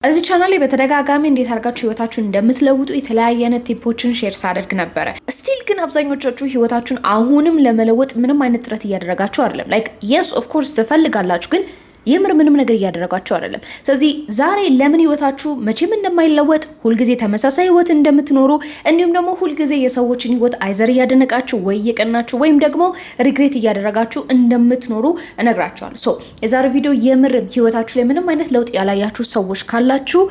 እዚህ ቻናል ላይ በተደጋጋሚ እንዴት አድርጋችሁ ህይወታችሁን እንደምትለውጡ የተለያየ አይነት ቲፖችን ሼር ሳደርግ ነበር። ስቲል ግን አብዛኞቻችሁ ህይወታችሁን አሁንም ለመለወጥ ምንም አይነት ጥረት እያደረጋችሁ አይደለም። ላይክ yes of course ትፈልጋላችሁ ግን የምር ምንም ነገር እያደረጋችሁ አይደለም። ስለዚህ ዛሬ ለምን ህይወታችሁ መቼም እንደማይለወጥ ሁልጊዜ ተመሳሳይ ህይወት እንደምትኖሩ እንዲሁም ደግሞ ሁልጊዜ የሰዎችን ህይወት አይዘር እያደነቃችሁ ወይ እየቀናችሁ ወይም ደግሞ ሪግሬት እያደረጋችሁ እንደምትኖሩ እነግራችኋለሁ። ሶ የዛሬው ቪዲዮ የምር ህይወታችሁ ላይ ምንም አይነት ለውጥ ያላያችሁ ሰዎች ካላችሁ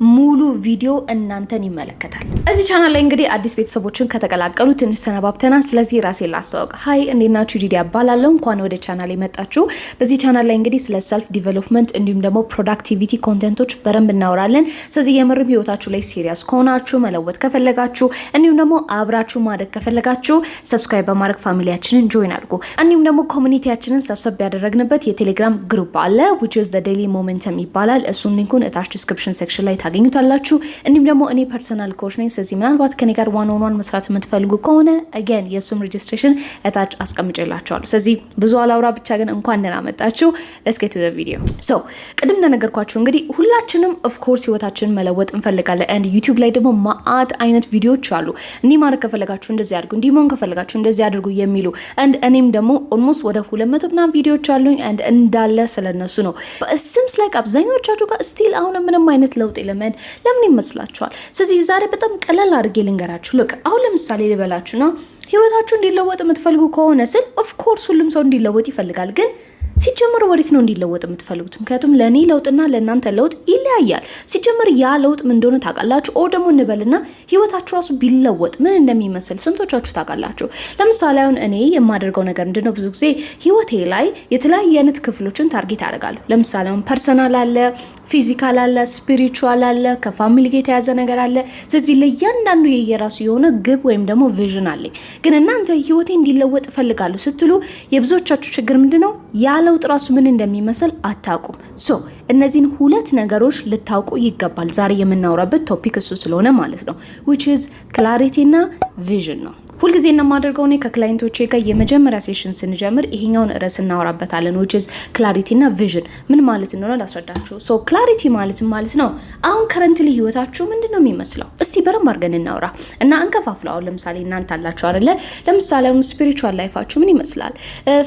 ሙሉ ቪዲዮ እናንተን ይመለከታል። እዚህ ቻናል ላይ እንግዲህ አዲስ ቤተሰቦችን ከተቀላቀሉ ትንሽ ሰነባብተናል። ስለዚህ ራሴ ላስተዋውቅ። ሃይ እንዴት ናችሁ? ዲዲ አባላለሁ። እንኳን ወደ ቻናል መጣችሁ። በዚህ ቻናል ላይ እንግዲህ ስለ ሰልፍ ዲቨሎፕመንት እንዲሁም ደግሞ ፕሮዳክቲቪቲ ኮንቴንቶች በደንብ እናወራለን። ስለዚህ የምርም ህይወታችሁ ላይ ሲሪየስ ከሆናችሁ መለወጥ ከፈለጋችሁ እንዲሁም ደግሞ አብራችሁ ማደግ ከፈለጋችሁ ሰብስክራይብ በማድረግ ፋሚሊያችንን ጆይን አድርጉ። እንዲሁም ደግሞ ኮሚኒቲያችንን ሰብሰብ ያደረግንበት የቴሌግራም ግሩፕ አለ which is the daily momentum ይባላል። እሱን ሊንኩን እታች ዲስክሪፕሽን ሴክሽን ላይ ታገኙታላችሁ። እንዲሁም ደግሞ እኔ ፐርሰናል ኮች ነኝ። ስለዚህ ምናልባት ከኔ ጋር ዋን ኦን ዋን መስራት የምትፈልጉ ከሆነ again የሱም ሬጅስትሬሽን እታች አስቀምጬላችኋለሁ። ስለዚህ ብዙ አላውራ ብቻ ግን እንኳን ደህና መጣችሁ። let's get to the video. so ቅድም እንደነገርኳችሁ እንግዲህ ሁላችንም of course ህይወታችንን መለወጥ እንፈልጋለን and YouTube ላይ ደግሞ ማአት አይነት ቪዲዮዎች አሉ። እንዲህ ማድረግ ከፈለጋችሁ እንደዚህ አድርጉ፣ እንዲህ መሆን ከፈለጋችሁ እንደዚህ አድርጉ የሚሉ and እኔም ደግሞ almost ወደ 200 ምናምን ቪዲዮዎች አሉኝ and እንዳለ ስለነሱ ነው። but seems like አብዛኞቻችሁ ጋር still አሁን ምንም አይነት ለውጥ የለም። ለምን ይመስላችኋል? ስለዚህ ዛሬ በጣም ቀላል አድርጌ ልንገራችሁ። look አሁን ለምሳሌ ልበላችሁና ህይወታችሁ እንዲለወጥ የምትፈልጉ ከሆነ ስል of course ሁሉም ሰው እንዲለወጥ ይፈልጋል ግን ሲጀመር ወዴት ነው እንዲለወጥ የምትፈልጉት? ምክንያቱም ለኔ ለውጥና ለእናንተ ለውጥ ይለያያል። ሲጀመር ያ ለውጥ ምን እንደሆነ ታውቃላችሁ? ኦ ደግሞ እንበልና ህይወታችሁ ራሱ ቢለወጥ ምን እንደሚመስል ስንቶቻችሁ ታውቃላችሁ? ለምሳሌ አሁን እኔ የማደርገው ነገር ምንድነው? ብዙ ጊዜ ህይወቴ ላይ የተለያየ አይነት ክፍሎችን ታርጌት አደርጋለሁ። ለምሳሌ አሁን ፐርሰናል አለ፣ ፊዚካል አለ፣ ስፒሪቹዋል አለ፣ ከፋሚሊ ጋር የተያዘ ነገር አለ። ስለዚህ ለእያንዳንዱ የየራሱ የሆነ ግብ ወይም ደግሞ ቪዥን አለኝ። ግን እናንተ ህይወቴ እንዲለወጥ እፈልጋለሁ ስትሉ የብዙዎቻችሁ ችግር ምንድነው? ያለ ለውጥ ራሱ ምን እንደሚመስል አታውቁም። ሶ እነዚህን ሁለት ነገሮች ልታውቁ ይገባል። ዛሬ የምናወራበት ቶፒክ እሱ ስለሆነ ማለት ነው which is clarity እና vision ነው። ሁልጊዜ እንደማደርገው እኔ ከክላይንቶቼ ጋር የመጀመሪያ ሴሽን ስንጀምር ይሄኛውን ርዕስ እናወራበታለን which is clarity እና vision ምን ማለት እንደሆነ ላስረዳችሁ። ሶ clarity ማለት ነው አሁን currently ህይወታችሁ ምንድነው የሚመስለው? እስቲ በደንብ አድርገን እናውራ እና እንከፋፍለው። አሁን ለምሳሌ እናንተ አላችሁ አይደለ? ለምሳሌ አሁን ስፒሪቹዋል ላይፋችሁ ምን ይመስላል?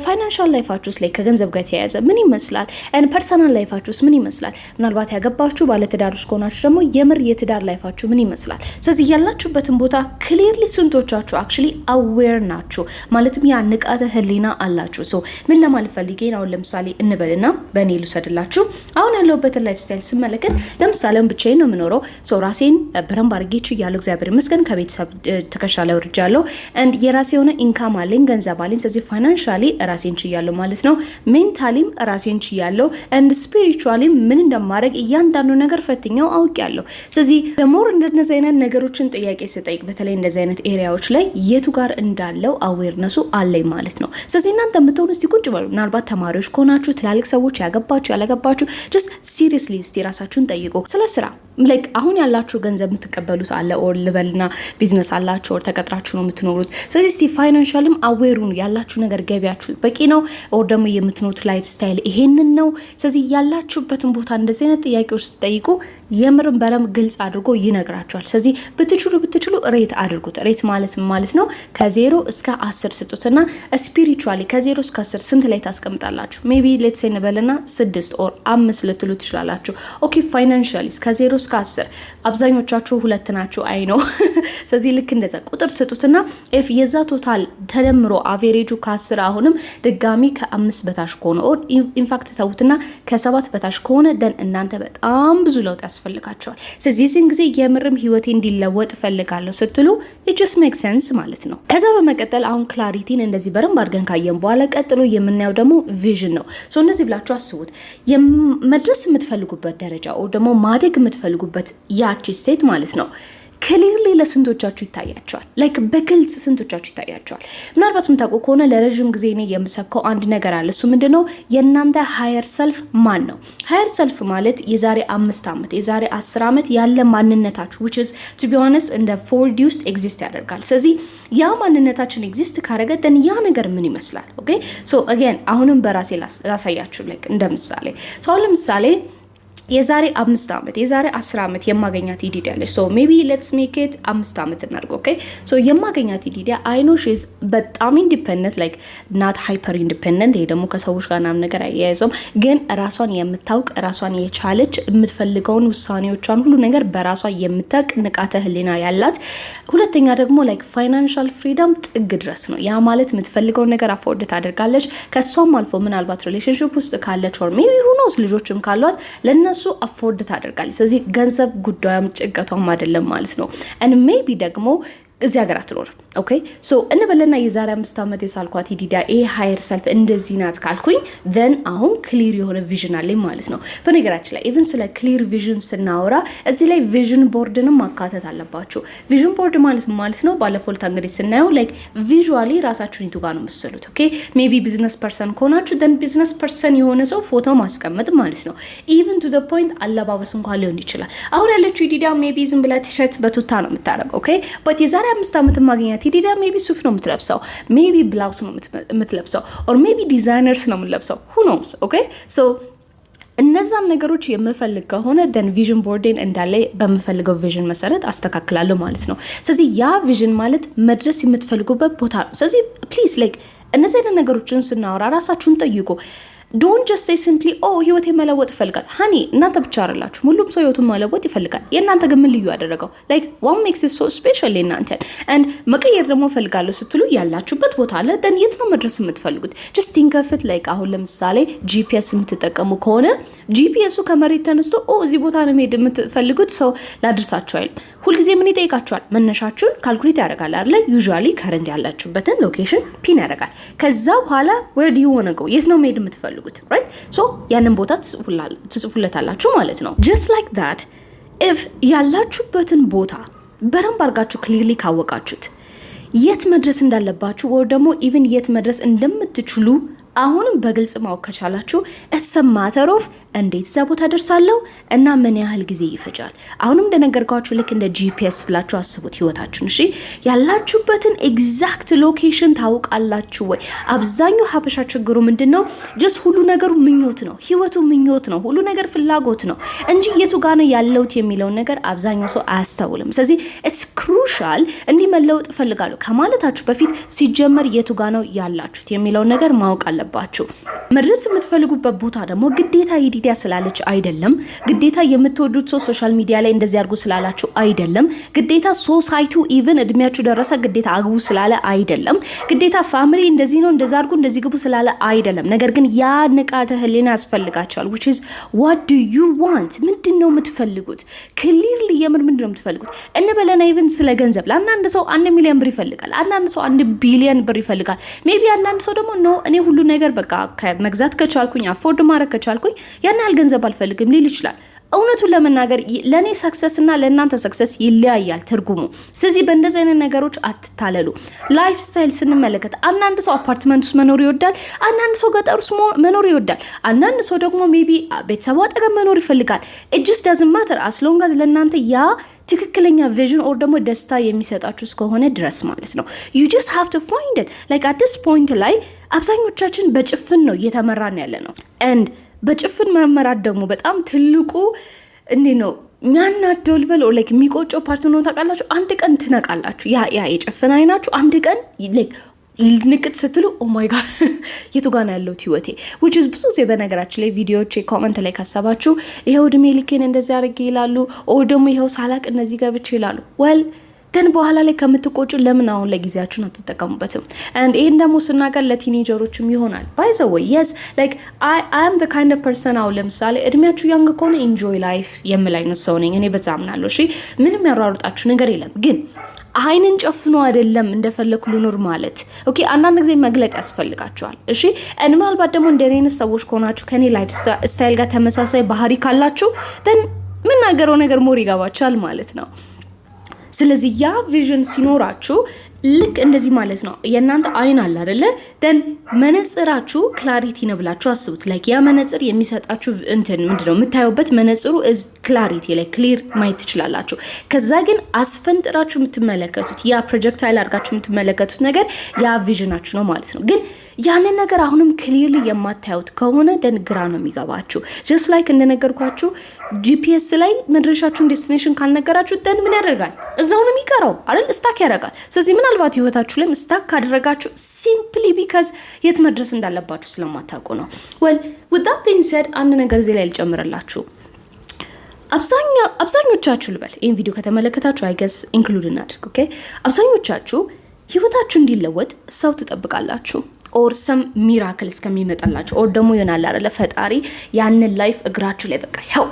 ፋይናንሻል ላይፋችሁስ ላይ ከገንዘብ ጋር የተያያዘ ምን ይመስላል? ፐርሰናል ላይፋችሁስ ምን ይመስላል? ምናልባት ያገባችሁ ባለትዳሮች ከሆናችሁ ደግሞ የምር የትዳር ላይፋችሁ ምን ይመስላል? ስለዚህ ያላችሁበትን ቦታ ክሊርሊ ስንቶቻችሁ actually aware ናችሁ? ማለትም ያ ንቃተ ህሊና አላችሁ? ሶ ምን ለማለት ፈልጌ ነው? ለምሳሌ እንበልና በእኔ ልውሰድላችሁ። አሁን ያለሁበት ላይፍ ስታይል ስመለከት ለምሳሌ ብቻዬን ነው የምኖረው። ሶ ራሴን በረም ባርጌ ችያለሁ፣ እግዚአብሔር ይመስገን። ከቤተሰብ ትከሻ ላይ ወርጃለሁ and የራሴ የሆነ ኢንካም አለኝ፣ ገንዘብ አለኝ። ስለዚህ ፋይናንሻሊ ራሴን ችያለሁ ማለት ነው። ሜንታሊም ራሴን ችያለሁ and spiritually ምን እንደማደርግ እያንዳንዱ ነገር ፈትኛው አውቄያለሁ። ስለዚህ ደሞር እንደነዚህ አይነት ነገሮችን ጥያቄ ስጠይቅ በተለይ እንደዚህ አይነት ኤሪያዎች ላይ የቱ ጋር እንዳለው አዌርነሱ አለኝ ማለት ነው። ስለዚህ እናንተ የምትሆኑ እስቲ ቁጭ በሉ። ምናልባት ተማሪዎች ከሆናችሁ፣ ትላልቅ ሰዎች፣ ያገባችሁ ያላገባችሁ just seriously እስቲ ራሳችሁን ጠይቁ ስለ ስራ ላይክ አሁን ያላችሁ ገንዘብ የምትቀበሉት አለ ኦር ልበልና ቢዝነስ አላችሁ ኦር ተቀጥራችሁ ነው የምትኖሩት። ስለዚህ እስቲ ፋይናንሻልም አዌሩ ነው ያላችሁ ነገር ገቢያችሁ በቂ ነው ኦር ደግሞ የምትኖሩት ላይፍ ስታይል ይሄንን ነው። ስለዚህ ያላችሁበትን ቦታ እንደዚህ አይነት ጥያቄዎች ስትጠይቁ የምርም በረም ግልጽ አድርጎ ይነግራችኋል። ስለዚህ ብትችሉ ሬት አድርጉት። ሬት ማለት ነው ከ0 እስከ 10 ስጡትና ስፒሪቹዋሊ ከ0 እስከ 10 ስንት ላይ ታስቀምጣላችሁ? ሜቢ ሌትስ ሴይ እንበልና 6 ኦር 5 ልትሉ ትችላላችሁ። ኦኬ ፋይናንሻሊ ከ0 እስከ 10 አብዛኞቻችሁ 2 ናችሁ አይ ነው። ስለዚህ ልክ እንደዛ ቁጥር ስጡትና if የዛ ቶታል ተደምሮ አቨሬጁ ከ10 አሁንም ድጋሚ ከ5 በታች ከሆነ ኦር ኢንፋክት ተውትና ከ7 በታች ከሆነ ደን እናንተ በጣም ብዙ ለውጥ ያስፈልጋቸዋል። ስለዚህ እዚህን ጊዜ የምርም ህይወቴ እንዲለወጥ ፈልጋለሁ ስትሉ it just makes sense ማለት ነው። ከዛ በመቀጠል አሁን ክላሪቲን እንደዚህ በረም አድርገን ካየን በኋላ ቀጥሎ የምናየው ደግሞ ቪዥን ነው። ሶ እንደዚህ ብላችሁ አስቡት። መድረስ የምትፈልጉበት ደረጃ ኦር ደግሞ ማደግ የምትፈልጉበት ያቺ ስቴት ማለት ነው ክሊርሊ ለስንቶቻችሁ ይታያቸዋል? ላይክ በግልጽ ስንቶቻችሁ ይታያቸዋል? ምናልባት የምታውቁ ከሆነ ለረጅም ጊዜ እኔ የምሰብከው አንድ ነገር አለ። እሱ ምንድነው? የእናንተ ሃየር ሰልፍ ማን ነው? ሃየር ሰልፍ ማለት የዛሬ 5 ዓመት የዛሬ 10 ዓመት ያለ ማንነታችሁ which is to be honest in the 4D ውስጥ ኤግዚስት ያደርጋል። ስለዚህ ያ ማንነታችን ኤግዚስት ካረገ then ያ ነገር ምን ይመስላል? ኦኬ ሶ again አሁንም በራሴ ላሳያችሁ ላይክ እንደምሳሌ ለምሳሌ የዛሬ 5 ዓመት የዛሬ 10 ዓመት የማገኛት ኢዲዲ አለች። ሶ ሜቢ ሌትስ ሜክ ኢት 5 ዓመት እናድርገው። ኦኬ ሶ የማገኛት ኢዲዲ አይ ኖ ሺ ኢዝ በጣም ኢንዲፔንደንት ላይክ ናት ሃይፐር ኢንዲፔንደንት። ይሄ ደግሞ ከሰዎች ጋር ምናምን ነገር አያይዘውም፣ ግን ራሷን የምታውቅ ራሷን የቻለች የምትፈልገውን ውሳኔዎቿን ሁሉ ነገር በራሷ የምታውቅ ንቃተ ህሊና ያላት። ሁለተኛ ደግሞ ላይክ ፋይናንሻል ፍሪደም ጥግ ድረስ ነው። ያ ማለት የምትፈልገውን ነገር አፎርድ ታደርጋለች። ከሷም አልፎ ምናልባት ሪሌሽንሺፕ ውስጥ ካለች ኦር ሜቢ ሁ ኖስ ልጆችም ካሏት ለነሱ አፎርድ ታደርጋለች። ስለዚህ ገንዘብ ጉዳዩም ጭንቀቷም አይደለም ማለት ነው። and maybe ደግሞ እዚህ ሀገር አትኖርም። ኦኬ ሶ እንበለና የዛሬ 5 ዓመት የሳልኳት ኢዲዳ ሃየር ሰልፍ እንደዚህ ናት ካልኩኝ then አሁን ክሊር የሆነ ቪዥን አለኝ ማለት ነው። በነገራችን ላይ ኢቭን ስለ ክሊር ቪዥን ስናወራ እዚህ ላይ ቪዥን ቦርድንም ማካተት አለባችሁ። ቪዥን ቦርድ ማለት ነው ባለፈው እንግዲህ ስናየው ላይክ ቪዥዋሊ ራሳችሁን ይቱ ጋር ነው መስሉት። ኦኬ ሜቢ ቢዝነስ ፐርሰን ከሆናችሁ then ቢዝነስ ፐርሰን የሆነ ሰው ፎቶ ማስቀመጥ ማለት ነው። ኢቭን ቱ ዘ ፖይንት አለባበስ እንኳን ሊሆን ይችላል። አሁን ያለችው ኢዲዳ ሜቢ ዝም ብላ ቲሸርት በቱታ ነው የምታረገው። ኦኬ በት የዛሬ 5 ዓመት ማግኘት ኢዲዳ ሜቢ ሱፍ ነው የምትለብሰው፣ ሜቢ ብላውስ ነው የምትለብሰው፣ ኦር ሜቢ ዲዛይነርስ ነው የምትለብሰው። who knows? ኦኬ ሶ እነዛን ነገሮች የምፈልግ ከሆነ ደን ቪዥን ቦርዴን እንዳለ በምፈልገው ቪዥን መሰረት አስተካክላለሁ ማለት ነው። ስለዚህ ያ ቪዥን ማለት መድረስ የምትፈልጉበት ቦታ ነው። ስለዚህ ፕሊዝ ላይክ እነዚህ አይነት ነገሮችን ስናወራ ራሳችሁን ጠይቁ። ዶንት ጀስት ሴይ ሲምፕሊ ኦ ህይወቴ መለወጥ ይፈልጋል። ሃኒ እናንተ ብቻ አይደላችሁ፣ ሁሉም ሰው ህይወቱን መለወጥ ይፈልጋል። የእናንተ ግን ምን ልዩ ያደረገው ላይክ ዋት ሜክስ ኢት ሶ ስፔሻል እናንተ and መቀየር ደግሞ ፈልጋለሁ ስትሉ ያላችሁበት ቦታ አለ። ደን የት ነው መድረስ የምትፈልጉት? ጀስት ቲንክ ኦፍ ኢት ላይክ አሁን ለምሳሌ ጂፒኤስ የምትጠቀሙ ከሆነ ጂፒኤሱ ከመሬት ተነስቶ ኦ እዚህ ቦታ ነው መሄድ የምትፈልጉት ሰው ላድርሳችሁ አይልም። ሁልጊዜ ምን ይጠይቃችኋል? መነሻችሁን ካልኩሌት ያደርጋል አይደል? ዩዥዋሊ ከረንት ያላችሁበትን ሎኬሽን ፒን ያደርጋል። ከዛ በኋላ where do you want to go የት ነው መሄድ የምትፈልጉት? right so ያንን ቦታ ትጽፉለታላችሁ ማለት ነው። just like that if ያላችሁበትን ቦታ በረንብ አርጋችሁ ክሊርሊ ካወቃችሁት የት መድረስ እንዳለባችሁ ወይ ደግሞ ኢቭን የት መድረስ እንደምትችሉ አሁንም በግልጽ ማወቅ ከቻላችሁ it's a matter of እንዴት እዛ ቦታ ደርሳለሁ እና ምን ያህል ጊዜ ይፈጃል። አሁንም እንደነገርኳችሁ ልክ እንደ ጂፒኤስ ብላችሁ አስቡት ህይወታችሁን። እሺ ያላችሁበትን ኤግዛክት ሎኬሽን ታውቃላችሁ ወይ? አብዛኛው ሀበሻ ችግሩ ምንድነው? ጀስት ሁሉ ነገሩ ምኞት ነው፣ ህይወቱ ምኞት ነው፣ ሁሉ ነገር ፍላጎት ነው እንጂ የቱ ጋር ነው ያለውት የሚለውን ነገር አብዛኛው ሰው አያስተውልም። ስለዚህ it's crucial እንዲህ መለወጥ እፈልጋለሁ ከማለታችሁ በፊት ሲጀመር የቱ ጋር ነው ያላችሁት የሚለውን ነገር ማወቅ አለባችሁ። መድረስ የምትፈልጉበት ቦታ ደግሞ ግዴታ ኢዲዳ ስላለች አይደለም፣ ግዴታ የምትወዱት ሰው ሶሻል ሚዲያ ላይ እንደዚህ አድርጉ ስላላችሁ አይደለም፣ ግዴታ ሶሳይቲው ኢቭን እድሜያችሁ ደረሰ ግዴታ አግቡ ስላለ አይደለም፣ ግዴታ ፋሚሊ እንደዚህ ነው እንደዛ አድርጉ እንደዚህ ግቡ ስላለ አይደለም። ነገር ግን ያ ንቃተ ህሊና ያስፈልጋቸዋል which is what do you want? ምንድነው የምትፈልጉት? ክሊርሊ ምንድነው የምትፈልጉት? እንበለና ኢቭን ስለ ገንዘብ ለአንዳንድ ሰው 1 ሚሊዮን ብር ይፈልጋል፣ አንዳንድ ሰው 1 ቢሊዮን ብር ይፈልጋል። ሜቢ አንዳንድ ሰው ደግሞ ኖ እኔ ሁሉ ነገር በቃ መግዛት ከቻልኩኝ አፎርድ ማድረግ ከቻልኩኝ ያን ያህል ገንዘብ አልፈልግም ሊል ይችላል። እውነቱን ለመናገር ለኔ ሰክሰስ እና ለእናንተ ሰክሰስ ይለያያል ትርጉሙ። ስለዚህ በእንደዚህ አይነት ነገሮች አትታለሉ። ላይፍ ስታይል ስንመለከት አንዳንድ ሰው አፓርትመንት ውስጥ መኖር ይወዳል፣ አንዳንድ ሰው ገጠር ውስጥ መኖር ይወዳል፣ አንዳንድ ሰው ደግሞ ሜቢ ቤተሰቡ አጠገብ መኖር ይፈልጋል። it just doesn't matter as long as ለእናንተ ያ ትክክለኛ ቪዥን ኦር ደግሞ ደስታ የሚሰጣችሁ እስከሆነ ድረስ ማለት ነው። you just have to find it like at this point ላይ አብዛኞቻችን በጭፍን ነው እየተመራን ያለ ነው and በጭፍን መመራት ደግሞ በጣም ትልቁ እንዴ ነው ሚያናደው ልበል ኦር ላይክ የሚቆጨው ፓርት ነው ታውቃላችሁ። አንድ ቀን ትነቃላችሁ። ያ የጭፍን አይናችሁ አንድ ቀን ላይክ ንቅት ስትሉ ኦ ማይ ጋድ የቱ ጋር ነው ያለው ህይወቴ which is ብዙ ጊዜ በነገራችን ላይ ቪዲዮዎች ኮሜንት ላይ ካሰባችሁ ይሄው እድሜ ልኬን እንደዚህ አድርጌ ይላሉ ኦ ደግሞ ይሄው ሳላቅ እነዚህ ገብቼ ይላሉ። well then በኋላ ላይ ከምትቆጩ ለምን አሁን ለጊዜያችሁን አትጠቀሙበትም? and ይሄን ደግሞ ስናገር ለቲኔጀሮችም ይሆናል by the way yes like I am the kind of person አሁን ለምሳሌ እድሜያችሁ ያንግ ከሆነ enjoy life የምል አይነት ሰው ነኝ እኔ በዛ አምናለሁ። እሺ ምንም ያሯሩጣችሁ ነገር የለም ግን አይንን ጨፍኖ አይደለም እንደፈለኩ ልኖር ማለት ኦኬ። አንዳንድ ጊዜ መግለጥ ያስፈልጋችኋል። እሺ ምናልባት ደግሞ እንደኔነት ሰዎች ከሆናችሁ ከኔ ላይፍ ስታይል ጋር ተመሳሳይ ባህሪ ካላችሁ then ምን ነገረው ነገር ሞር ይገባችኋል ማለት ነው። ስለዚህ ያ ቪዥን ሲኖራችሁ ልክ እንደዚህ ማለት ነው። የእናንተ አይን አለ አይደለ then መነጽራችሁ ክላሪቲ ነው ብላችሁ አስቡት። ላይክ ያ መነጽር የሚሰጣችሁ እንትን ምንድነው የምታዩበት መነጽሩ is ክላሪቲ ላይ ክሊር ማየት ትችላላችሁ። ከዛ ግን አስፈንጥራችሁ የምትመለከቱት ያ ፕሮጀክታይል አድርጋችሁ የምትመለከቱት ነገር ያ ቪዥናችሁ ነው ማለት ነው። ግን ያንን ነገር አሁንም ክሊርሊ የማታዩት ከሆነ ደን ግራ ነው የሚገባችሁ። ጀስት ላይክ እንደነገርኳችሁ ጂፒኤስ ላይ መድረሻችሁን ዴስቲኔሽን ካልነገራችሁ ደን ምን ያደርጋል? እዛው ነው የሚቀረው አይደል? ስታክ ያደርጋል። ስለዚህ ምናልባት ህይወታችሁ ላይ ስታክ ካደረጋችሁ ሲምፕሊ ቢካዝ የት መድረስ እንዳለባችሁ ስለማታውቁ ነው። well with that being said አንድ ነገር እዚህ ላይ ልጨምርላችሁ። አብዛኞቻችሁ ልበል ይህን ቪዲዮ ከተመለከታችሁ አይ ገስ ኢንክሉድ እናድርግ። ኦኬ አብዛኞቻችሁ ህይወታችሁ እንዲለወጥ ሰው ትጠብቃላችሁ ኦር ሰም ሚራክል እስከሚመጣላችሁ ኦር ደግሞ ይሆናል አይደለ ፈጣሪ ያንን ላይፍ እግራችሁ ላይ በቃ ያው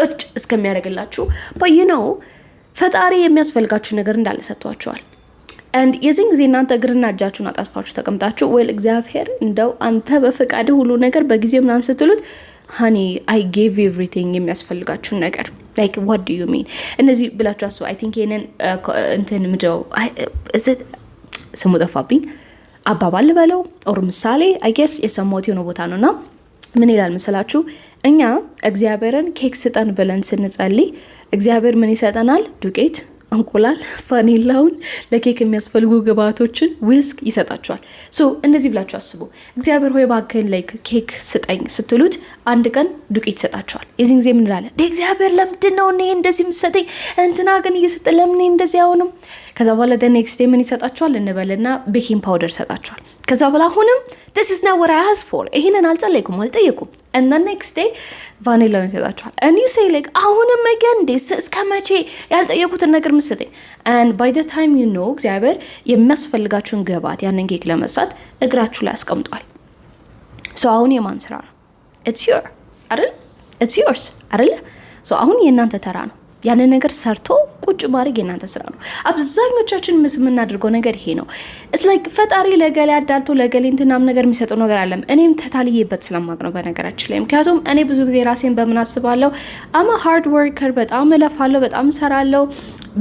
ቅጭ እስከሚያደርግላችሁ በየነው ፈጣሪ የሚያስፈልጋችሁ ነገር እንዳለ ሰጥቷችኋል። and የዚህን ጊዜ እናንተ እግርና እጃችሁን አጣጥፋችሁ ተቀምጣችሁ ወይ እግዚአብሔር እንደው አንተ በፈቃድ ሁሉ ነገር በጊዜው ምናምን ስትሉት honey I gave you everything የሚያስፈልጋችሁን ነገር like what do you mean እነዚህ ብላችሁ አስቡ። I think ይሄንን እንትን ምንድነው ስሙ ጠፋብኝ አባባል በለው ኦር ምሳሌ I guess የሰማሁት የሆነ ቦታ ነውና ምን ይላል መሰላችሁ? እኛ እግዚአብሔርን ኬክ ስጠን ብለን ስንጸልይ እግዚአብሔር ምን ይሰጠናል? ዱቄት፣ እንቁላል፣ ቫኒላውን ለኬክ የሚያስፈልጉ ግብአቶችን ዊስክ ይሰጣችኋል። ሶ እንደዚህ ብላችሁ አስቡ። እግዚአብሔር ሆይ ባከን ላይክ ኬክ ስጠኝ ስትሉት አንድ ቀን ዱቄት ይሰጣችኋል። የዚህን ጊዜ ምን እንላለን? እግዚአብሔር ለምንድን ነው እኔ እንደዚህ የምትሰጠኝ? እንትና ግን እየሰጠ ለምን እንደዚህ አይሆንም? ከዛ በኋላ ኔክስት ዴይ ምን ይሰጣችኋል እንበልና ቤኪንግ ፓውደር ይሰጣችኋል። ከዛ በኋላ አሁንም this is not what I asked for ይሄንን አልጸለይኩም አልጠየኩም and the next day ቫኒላውን ይሰጣችኋል and you say like አሁንም again እስከ መቼ ያልጠየቁትን ነገር መስጠኝ and by the time you know እግዚአብሔር የሚያስፈልጋችሁን ግብአት ያንን ኬክ ለመስራት እግራችሁ ላይ አስቀምጧል። so አሁን የማን ስራ ነው? it's yours አይደል? so አሁን የእናንተ ተራ ነው ያንን ነገር ሰርቶ ቁጭ ማድረግ የናንተ ስራ ነው። አብዛኞቻችን የምናደርገው ነገር ይሄ ነው። it's like ፈጣሪ ለገሌ አዳልቶ ለገሌ እንትናም ነገር የሚሰጠው ነገር አለም። እኔም ተታልዬበት ስለማቅ ነው በነገራችን ላይ። ምክንያቱም እኔ ብዙ ጊዜ ራሴን በምን አስባለሁ I'm a hard worker በጣም እለፋለሁ በጣም ሰራለሁ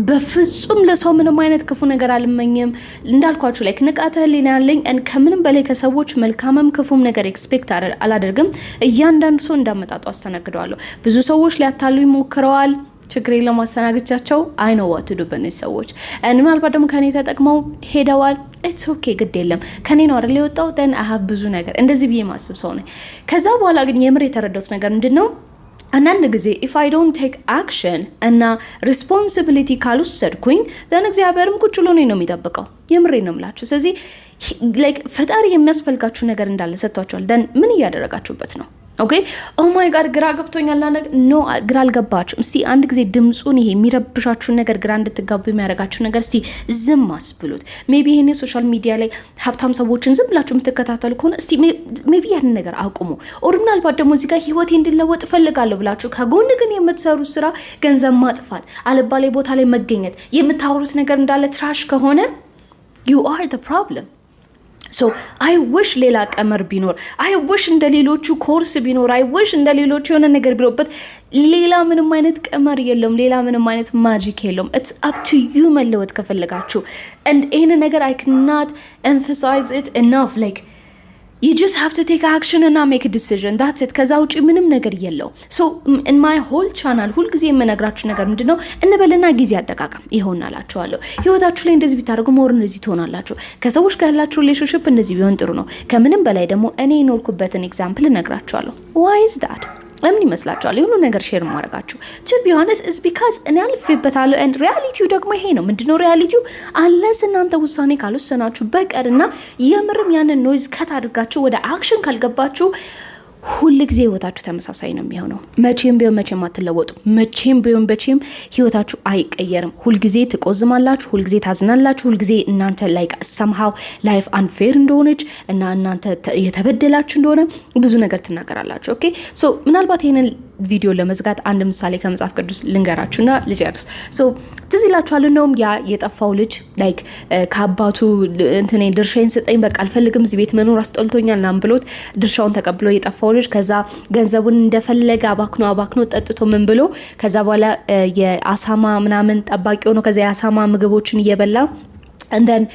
በፍጹም ለሰው ምንም አይነት ክፉ ነገር አልመኝም እንዳልኳችሁ like ንቃተ ህሊና ያለኝ and ከምንም በላይ ከሰዎች መልካምም ክፉም ነገር ኤክስፔክት አላደርግም። እያንዳንዱ ሰው እንዳመጣጡ አስተናግደዋለሁ። ብዙ ሰዎች ሊያታሉ ይሞክረዋል ችግሬን ለማስተናገጃቸው I know what to do በእነዚህ ሰዎች and ምናልባት ደግሞ ከኔ ተጠቅመው ሄደዋል it's okay ግድ የለም ከኔ ነው አይደል የወጣው then I have ብዙ ነገር እንደዚህ ብዬ ማስብ ሰው ነኝ። ከዛ በኋላ ግን የምር የተረዳሁት ነገር ምንድነው አንዳንድ ጊዜ if I don't take action እና responsibility ካልወሰድኩኝ then እግዚአብሔርም ቁጭ ብሎ ነው የሚጠብቀው። የምሬን ነው የምላችሁ። ስለዚህ like ፈጣሪ የሚያስፈልጋችሁ ነገር እንዳለ ሰጥቷችኋል then ምን እያደረጋችሁበት ነው? ኦኬ ኦ ማይ ጋድ ግራ ገብቶኛል ኖ ግራ አልገባችሁም። እስቲ አንድ ጊዜ ድምጹን ይሄ የሚረብሻችሁን ነገር ግራ እንድትጋቡ የሚያደርጋችሁ ነገር እስቲ ዝም አስብሉት። ሜቢ ይሄኔ ሶሻል ሚዲያ ላይ ሀብታም ሰዎችን ዝም ብላችሁ የምትከታተሉ ከሆነ እስቲ ሜቢ ያንን ነገር አቁሙ። ኦር ምናልባት ደግሞ እዚህ ጋር ህይወቴ እንዲለወጥ እፈልጋለሁ ብላችሁ ከጎን ግን የምትሰሩት ስራ ገንዘብ ማጥፋት፣ አልባሌ ቦታ ላይ መገኘት፣ የምታወሩት ነገር እንዳለ ትራሽ ከሆነ you are the problem. so I wish ሌላ ቀመር ቢኖር I wish እንደሌሎቹ ኮርስ ቢኖር I wish እንደሌሎቹ የሆነ ነገር ቢኖርበት ሌላ ምንም አይነት ቀመር የለም ሌላ ምንም አይነት ማጂክ የለም it's up to you መለወጥ ከፈለጋችሁ and ይሄን ነገር I cannot emphasize it enough like you just have to take action and make a decision that's it ከዛ ውጪ ምንም ነገር የለው so in my whole channel ሁሉ ጊዜ የምነግራችሁ ነገር ምንድነው እንበልና ጊዜ አጠቃቀም ይሆናላችኋለሁ ህይወታችሁ ላይ እንደዚህ ቢታረጉ ሞር እንደዚህ ትሆናላችሁ ከሰዎች ጋር ያላችሁ ሪሌሽንሺፕ እንደዚህ ቢሆን ጥሩ ነው ከምንም በላይ ደግሞ እኔ ኖርኩበትን ኤግዛምፕል እነግራችኋለሁ why is that ለምን ይመስላችኋል የሆነ ነገር ሼር ማድረጋችሁ to be honest is because እኔ አልፌበታለሁ and reality ደግሞ ይሄ ነው ምንድነው reality unless እናንተ ውሳኔ ካልወሰናችሁ በቀርና የምርም ያንን ኖይዝ ከት አድርጋችሁ ወደ አክሽን ካልገባችሁ ሁሉ ጊዜ ህይወታችሁ ተመሳሳይ ነው የሚሆነው መቼም ቢሆን መቼም አትለወጡ መቼም ቢሆን በቼም ህይወታችሁ አይቀየርም ሁሉ ጊዜ ትቆዝማላችሁ ሁሉ ጊዜ ታዝናላችሁ ሁሉ ጊዜ እናንተ like somehow life unfair እንደሆነች እና እናንተ የተበደላችሁ እንደሆነ ብዙ ነገር ትናገራላችሁ ኦኬ so ምናልባት ይሄንን ቪዲዮ ለመዝጋት አንድ ምሳሌ ከመጽሐፍ ቅዱስ ልንገራችሁና ልጨርስ so ትዝ ይላችኋል ነው ያ የጠፋው ልጅ like ከአባቱ እንትኔ ድርሻዬን ስጠኝ በቃ አልፈልግም እዚህ ቤት መኖር አስጠልቶኛል ናም ብሎት ድርሻውን ተቀብሎ የጠፋው ልጅ ከዛ ገንዘቡን እንደፈለገ አባክኖ ጠጥቶ ምን ብሎ ከዛ በኋላ የአሳማ ምናምን ጠባቂ ሆኖ ከዛ የአሳማ ምግቦችን እየበላ and then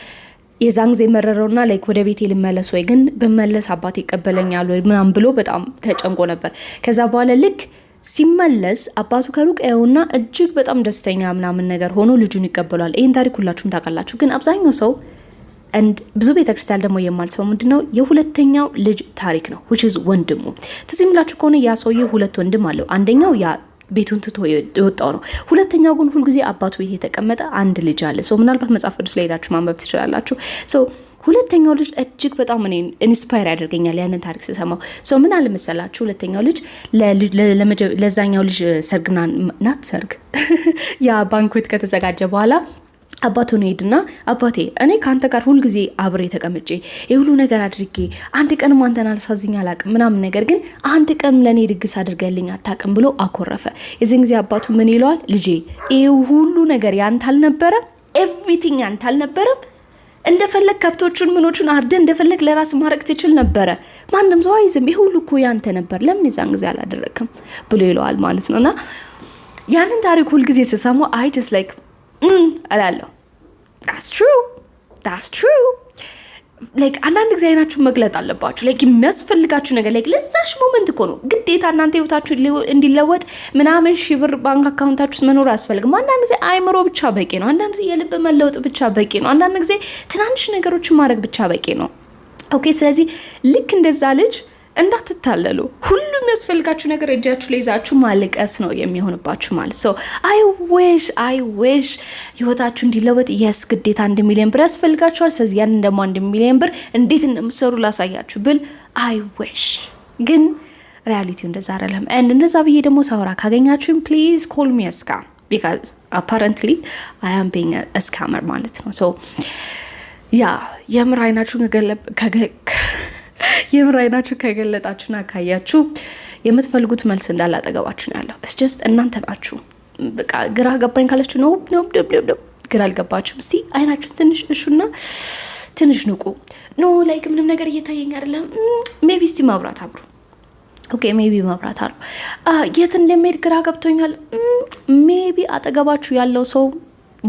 የዛን ጊዜ መረረውና like ወደ ቤቴ ልመለስ ወይ ግን በመለስ አባቴ ይቀበለኛል ወይ ምናምን ብሎ በጣም ተጨንቆ ነበር። ከዛ በኋላ ልክ ሲመለስ አባቱ ከሩቅ ያውና እጅግ በጣም ደስተኛ ምናምን ነገር ሆኖ ልጁን ይቀበላል። ይሄን ታሪክ ሁላችሁም ታውቃላችሁ። ግን አብዛኛው ሰው and ብዙ ቤተክርስቲያን ደግሞ የማልሰው ምንድነው የሁለተኛው ልጅ ታሪክ ነው which is ወንድሙ ትዝ ይላችሁ ከሆነ ያ ሰውዬ ሁለት ወንድም አለው አንደኛው ያ ቤቱን ትቶ የወጣው ነው ሁለተኛው ግን ሁሉ ጊዜ አባቱ ቤት የተቀመጠ አንድ ልጅ አለ ሶ ምናልባት መጽሐፍ ቅዱስ ላይ ሄዳችሁ ማንበብ ትችላላችሁ ሶ ሁለተኛው ልጅ እጅግ በጣም እኔን ኢንስፓየር ያደርገኛል ያንን ታሪክ ስሰማው ሶ ምን አለ መሰላችሁ ሁለተኛው ልጅ ለዛኛው ልጅ ሰርግና ናት ሰርግ ያ ባንኩዌት ከተዘጋጀ በኋላ አባቱ ነው ሄድና አባቴ እኔ ካንተ ጋር ሁሉ ጊዜ አብሬ ተቀምጬ የሁሉ ነገር አድርጌ አንድ ቀን ማንተን አልሳዝኝ አላቅም ምናምን ነገር ግን አንድ ቀን ለኔ ድግስ አድርገልኝ አታቅም ብሎ አኮረፈ የዚህን ጊዜ አባቱ ምን ይለዋል ልጄ ይሄ ሁሉ ነገር ያንተ አልነበረም ኤቭሪቲንግ ያንተ አልነበረም እንደፈለክ ከብቶቹን ምኖቹን አርደ እንደፈለክ ለራስ ማረቅ ትችል ነበር ማንንም ሰው አይዝም ይሄ ሁሉ እኮ ያንተ ነበር ለምን የዛን ጊዜ አላደረክም ብሎ ይለዋል ማለት ነውና ያንን ታሪክ ሁሉ ጊዜ ስሰማው አይ ጀስት ላይክ አላለሁ that's true like አንዳንድ ጊዜ አይናችሁን መግለጥ አለባችሁ like የሚያስፈልጋችሁ ነገር like ለዛሽ ሞመንት እኮ ነው ግዴታ እናንተ ህይወታችሁ እንዲለወጥ ምናምን ሺህ ብር ባንክ አካውንታችሁ ውስጥ መኖር አያስፈልግም አንዳንድ ጊዜ አይምሮ ብቻ በቂ ነው አንዳንድ ጊዜ የልብ መለወጥ ብቻ በቂ ነው አንዳንድ ጊዜ ትናንሽ ነገሮችን ማድረግ ብቻ በቂ ነው ኦኬ ስለዚህ ልክ እንደዛ ልጅ እንዳትታለሉ ሁሉም ያስፈልጋችሁ ነገር እጃችሁ ላይ ይዛችሁ ማለቀስ ነው የሚሆንባችሁ ማለት so I wish ህይወታችሁ እንዲለወጥ ግዴታ 1 ሚሊዮን ብር ያስፈልጋችኋል ስለዚህ ያን ደግሞ 1 ሚሊዮን ብር እንዴት እንደምትሰሩ ላሳያችሁ ብል I wish ግን ሪያሊቲው እንደዛ አይደለም and እንደዛ ብዬ ደግሞ ሳወራ ካገኛችሁም please call me a scam because apparently I am being a scammer ማለት ነው so የምር አይናችሁን የምራይናችሁ ከገለጣችሁና ካያችሁ የምትፈልጉት መልስ እንዳላጠገባችሁ ነው ያለው it's just እናንተ ናችሁ በቃ ግራ ገባኝ ካላችሁ ነው ግራ አልገባችሁም እስቲ አይናችሁን ትንሽ እሹና ትንሽ ንቁ ኖ ላይክ ምንም ነገር እየታየኝ አይደለም ሜቢ እስቲ ማብራት አብሩ ኦኬ ሜቢ ማብራት አብሩ የት እንደሚሄድ ግራ ገብቶኛል ሜቢ አጠገባችሁ ያለው ሰው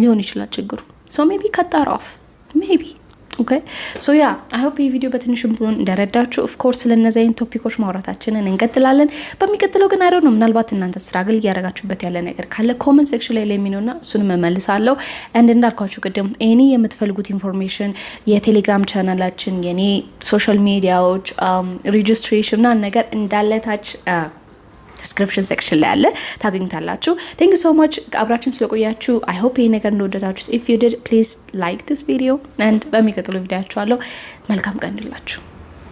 ሊሆን ይችላል ችግሩ so maybe cut that off maybe okay so yeah I hope this video በትንሽም ቢሆን እንደረዳችሁ of course ለነዛይን ቶፒኮች ማውራታችንን እንቀጥላለን በሚቀጥለው ግን አይደው ነው ምናልባት እናንተ ስትራግል ያረጋችሁበት ያለ ነገር ካለ ኮሜንት ሴክሽን ላይ ለሚኖርና እሱን መመልሳለሁ and እንዳልኳችሁ ቅድም እኔ የምትፈልጉት ኢንፎርሜሽን የቴሌግራም ቻናላችን የኔ ሶሻል ሚዲያዎች ሬጂስትሬሽን እና ነገር እንዳለታች description section ላይ አለ ታገኙታላችሁ thank you so much አብራችሁን ስለቆያችሁ I hope ይሄ ነገር እንደወደዳችሁ if you did please like this video and በሚቀጥለው ቪዲዮአችሁ መልካም ቀን ይሁንላችሁ